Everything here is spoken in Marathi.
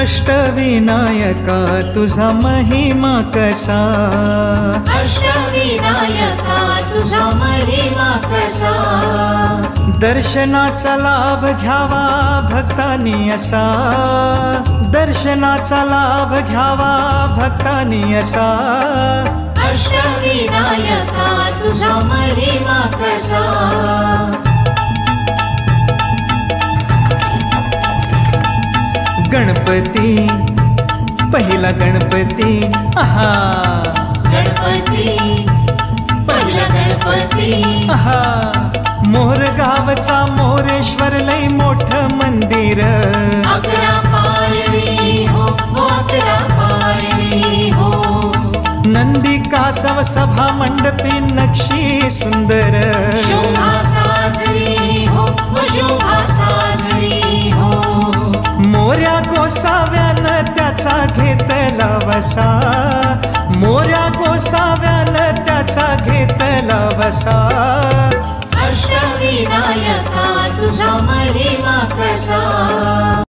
अष्टविनायका तुझा महिमा कसा, अष्टविनायका तुझा महिमा कसा, दर्शनाचा लाभ घ्यावा भक्तांनी असा, दर्शनाचा लाभ घ्यावा भक्तांनी असा, अष्टविनायका तुझा महिमा कसा. गणपती पहिला गणपती, आहा गणपती पहिला गणपती, आहा, मोर गावचा मोरेश्वर लय मोठं मंदिर, 11 पायरी हो, 11 पायरी हो, नंदी कासव सभा मंडपी नक्षी सुंदर, शोभा साजरी हो, शोभा साजरी हो, मोऱ्या गोसाव्यानं त्याचा घेतला वसा, मोऱ्या गोसाव्यानं त्याचा घेतला वसा, अष्टविनायका तुझा महिमा कसा.